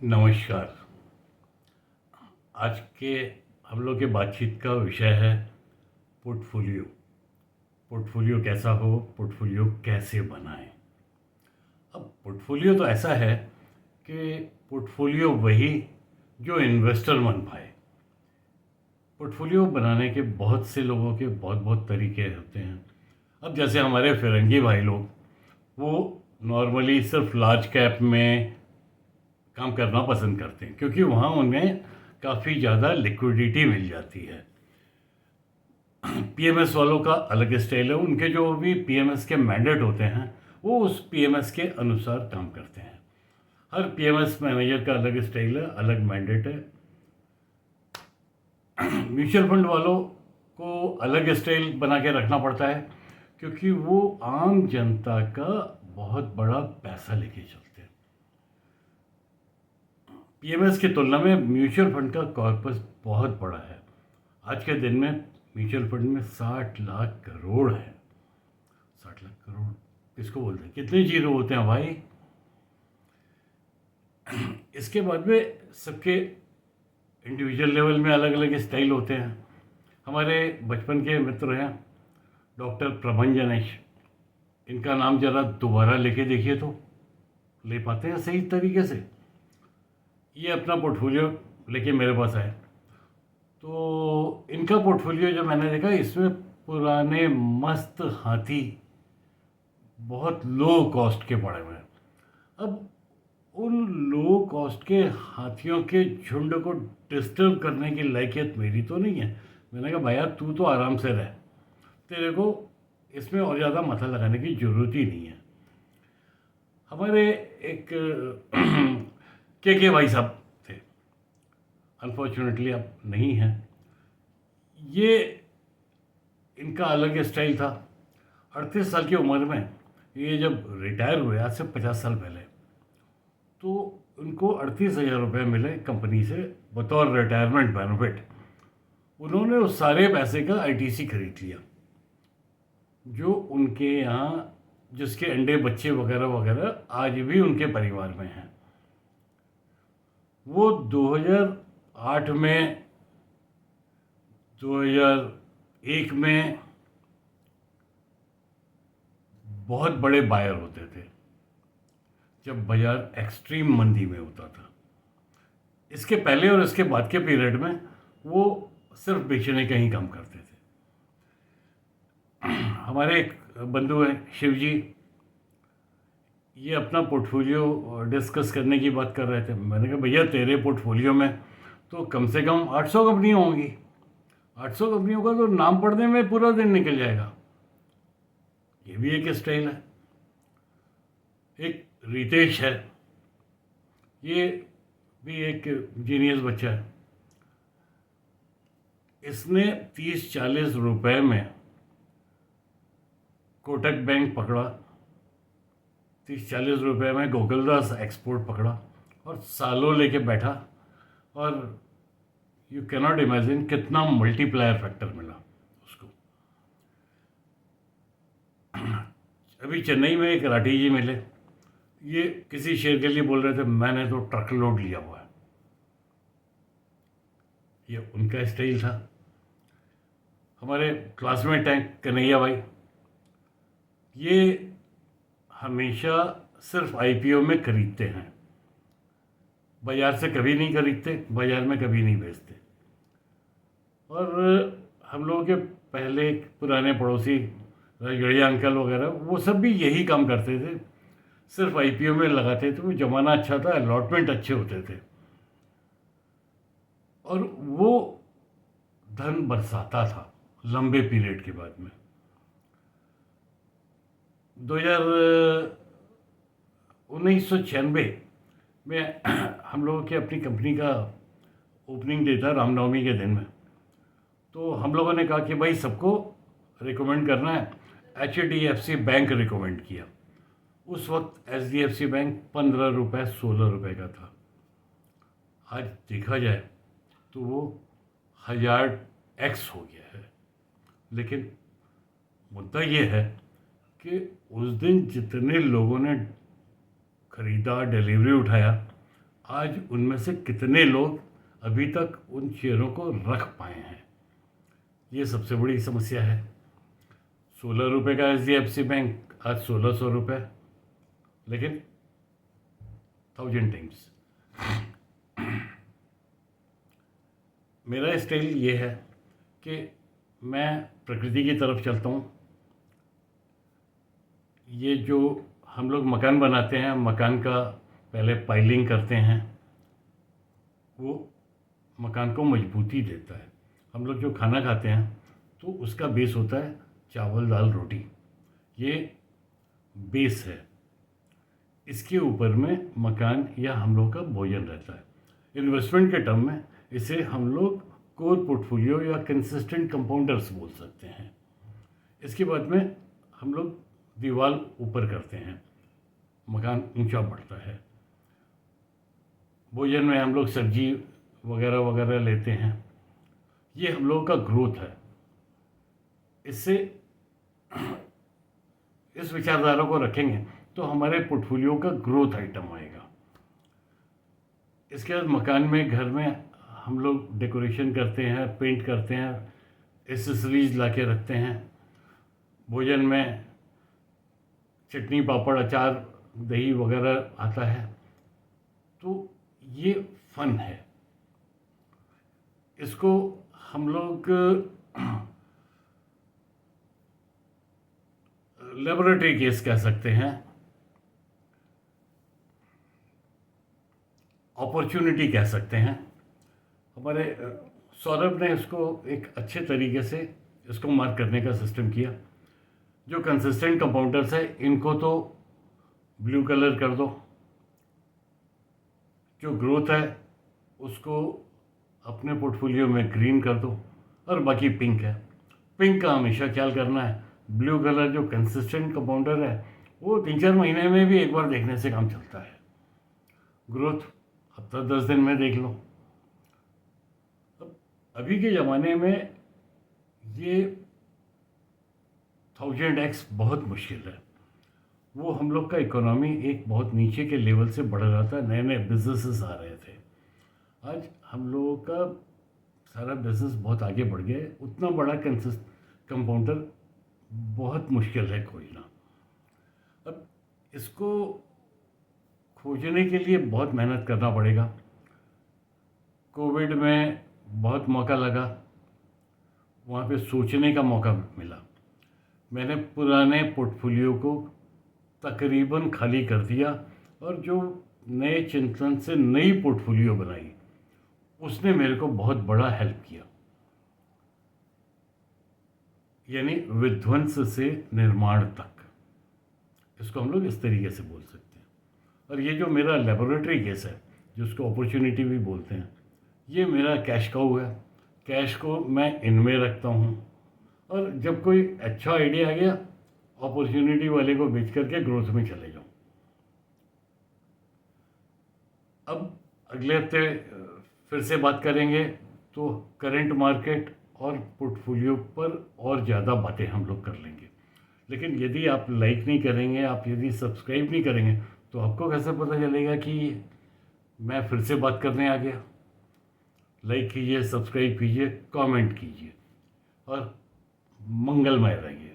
नमस्कार। आज के हम लोग के बातचीत का विषय है पोर्टफोलियो। पोर्टफोलियो कैसा हो, पोर्टफोलियो कैसे बनाएं। अब पोर्टफोलियो तो ऐसा है कि पोर्टफोलियो वही जो इन्वेस्टर बन पाए। पोर्टफोलियो बनाने के बहुत से लोगों के बहुत बहुत तरीके होते हैं। अब जैसे हमारे फिरंगी भाई लोग, वो नॉर्मली सिर्फ लार्ज कैप में काम करना पसंद करते हैं क्योंकि वहाँ उन्हें काफ़ी ज़्यादा लिक्विडिटी मिल जाती है। पीएमएस वालों का अलग स्टाइल है, उनके जो भी पीएमएस के मैंडेट होते हैं वो उस पीएमएस के अनुसार काम करते हैं। हर पीएमएस मैनेजर का अलग स्टाइल है, अलग मैंडेट है। म्यूचुअल फंड वालों को अलग स्टाइल बना के रखना पड़ता है क्योंकि वो आम जनता का बहुत बड़ा पैसा लेके चलते हैं। पीएमएस की तुलना में म्यूचुअल फंड का कॉर्पस बहुत बड़ा है। आज के दिन में म्यूचुअल फंड में 60 लाख करोड़ है। 60 लाख करोड़ किसको बोलते हैं, कितने जीरो होते हैं भाई। इसके बाद में सबके इंडिविजुअल लेवल में अलग अलग स्टाइल होते हैं। हमारे बचपन के मित्र हैं डॉक्टर प्रभंजनेश, इनका नाम जरा दोबारा लेके देखिए तो ले पाते हैं सही तरीके से। ये अपना पोर्टफोलियो लेके मेरे पास आए तो इनका पोर्टफोलियो जो मैंने देखा, इसमें पुराने मस्त हाथी बहुत लो कॉस्ट के पड़े हुए हैं। अब उन लो कॉस्ट के हाथियों के झुंड को डिस्टर्ब करने की लायकियत मेरी तो नहीं है। मैंने कहा भैया तू तो आराम से रह, तेरे को इसमें और ज़्यादा माथा लगाने की ज़रूरत ही नहीं है। हमारे एक के भाई साहब थे, अनफॉर्चुनेटली अब नहीं हैं। ये इनका अलग स्टाइल था। 38 साल की उम्र में ये जब रिटायर हुए, आज से 50 साल पहले, तो उनको 38,000 रुपये मिले कंपनी से बतौर रिटायरमेंट बेनिफिट। उन्होंने उस सारे पैसे का आईटीसी खरीद लिया जो उनके यहाँ, जिसके अंडे बच्चे वगैरह वगैरह आज भी उनके परिवार में हैं। वो 2008 में, 2001 में बहुत बड़े बायर होते थे जब बाजार एक्सट्रीम मंदी में होता था। इसके पहले और इसके बाद के पीरियड में वो सिर्फ बेचने का ही काम करते थे। हमारे एक बंधु हैं शिव जी, ये अपना पोर्टफोलियो डिस्कस करने की बात कर रहे थे। मैंने कहा भैया तेरे पोर्टफोलियो में तो कम से कम 800 कंपनियाँ होंगी। 800 कंपनियों का तो नाम पढ़ने में पूरा दिन निकल जाएगा। ये भी एक स्टाइल है। एक रितेश है, ये भी एक जीनियस बच्चा है। इसने 30-40 रुपए में कोटक बैंक पकड़ा, 30-40 रुपए में गोकुलदास एक्सपोर्ट पकड़ा और सालों लेके बैठा। और यू कैनॉट इमेजिन कितना मल्टीप्लायर फैक्टर मिला उसको। अभी चेन्नई में एक राठी जी मिले, ये किसी शेयर के लिए बोल रहे थे मैंने तो ट्रक लोड लिया हुआ है। ये उनका स्टाइल था। हमारे क्लासमेट हैं कन्हैया भाई, ये हमेशा सिर्फ आईपीओ में खरीदते हैं, बाजार से कभी नहीं खरीदते, बाजार में कभी नहीं बेचते। और हम लोगों के पहले पुराने पड़ोसी रजगढ़िया अंकल वगैरह, वो सब भी यही काम करते थे, सिर्फ आईपीओ में लगाते थे। वो ज़माना अच्छा था, अलॉटमेंट अच्छे होते थे और वो धन बरसाता था लंबे पीरियड के बाद में। 1996 में हम लोगों की अपनी कंपनी का ओपनिंग डे था, रामनवमी के दिन में। तो हम लोगों ने कहा कि भाई सबको रिकमेंड करना है। HDFC बैंक रिकमेंड किया। उस वक्त HDFC बैंक 15 रुपये 16 रुपये का था। आज देखा जाए तो वो 1000x हो गया है। लेकिन मुद्दा ये है कि उस दिन जितने लोगों ने खरीदा, डिलीवरी उठाया, आज उनमें से कितने लोग अभी तक उन शेयरों को रख पाए हैं, ये सबसे बड़ी समस्या है। 16 रुपये का HDFC बैंक आज 1600 रुपये, लेकिन 1000 टाइम्स। मेरा स्टाइल ये है कि मैं प्रकृति की तरफ चलता हूँ। ये जो हम लोग मकान बनाते हैं, मकान का पहले पाइलिंग करते हैं, वो मकान को मजबूती देता है। हम लोग जो खाना खाते हैं तो उसका बेस होता है चावल दाल रोटी, ये बेस है। इसके ऊपर में मकान या हम लोग का भोजन रहता है। इन्वेस्टमेंट के टर्म में इसे हम लोग कोर पोर्टफोलियो या कंसिस्टेंट कंपाउंडर्स बोल सकते हैं। इसके बाद में हम लोग दीवार ऊपर करते हैं, मकान ऊंचा बढ़ता है। भोजन में हम लोग सब्जी वगैरह वगैरह लेते हैं, ये हम लोगों का ग्रोथ है। इससे इस विचारधारा को रखेंगे तो हमारे पोर्टफोलियो का ग्रोथ आइटम आएगा। इसके बाद मकान में, घर में हम लोग डेकोरेशन करते हैं, पेंट करते हैं, एसेसरीज ला के रखते हैं। भोजन में चटनी पापड़ अचार दही वगैरह आता है, तो ये फन है। इसको हम लोग लेबोरेटरी केस कह सकते हैं, अपॉर्चुनिटी कह सकते हैं। हमारे सौरभ ने इसको एक अच्छे तरीके से इसको मार्क करने का सिस्टम किया। जो कंसिस्टेंट कंपाउंडर्स है इनको तो ब्लू कलर कर दो, जो ग्रोथ है उसको अपने पोर्टफोलियो में ग्रीन कर दो, और बाकी पिंक है। पिंक का हमेशा ख्याल करना है। ब्लू कलर जो कंसिस्टेंट कंपाउंडर है वो 3-4 महीने में भी एक बार देखने से काम चलता है। ग्रोथ हफ्ता 10 दिन में देख लो। अब अभी के ज़माने में ये 1000x बहुत मुश्किल है। वो हम लोग का इकोनॉमी एक बहुत नीचे के लेवल से बढ़ रहा था, नए नए बिजनेसेस आ रहे थे। आज हम लोगों का सारा बिजनेस बहुत आगे बढ़ गया है। उतना बड़ा कंपाउंडर बहुत मुश्किल है खोजना। अब इसको खोजने के लिए बहुत मेहनत करना पड़ेगा। कोविड में बहुत मौका लगा, वहाँ पे सोचने का मौका मिला। मैंने पुराने पोर्टफोलियो को तकरीबन खाली कर दिया और जो नए चिंतन से नई पोर्टफोलियो बनाई, उसने मेरे को बहुत बड़ा हेल्प किया। यानी विध्वंस से निर्माण तक, इसको हम लोग इस तरीके से बोल सकते हैं। और ये जो मेरा लेबोरेटरी केस है, जिसको अपॉर्चुनिटी भी बोलते हैं, ये मेरा कैश काऊ है। कैश को मैं इनमें रखता हूँ, और जब कोई अच्छा आइडिया आ गया, अपॉर्चुनिटी वाले को बेच करके ग्रोथ में चले जाऊँ। अब अगले हफ्ते फिर से बात करेंगे, तो करंट मार्केट और पोर्टफोलियो पर और ज़्यादा बातें हम लोग कर लेंगे। लेकिन यदि आप लाइक नहीं करेंगे, आप यदि सब्सक्राइब नहीं करेंगे, तो आपको कैसे पता चलेगा कि मैं फिर से बात करने आ गया। लाइक कीजिए, सब्सक्राइब कीजिए, कमेंट कीजिए और मंगलमय रहिए।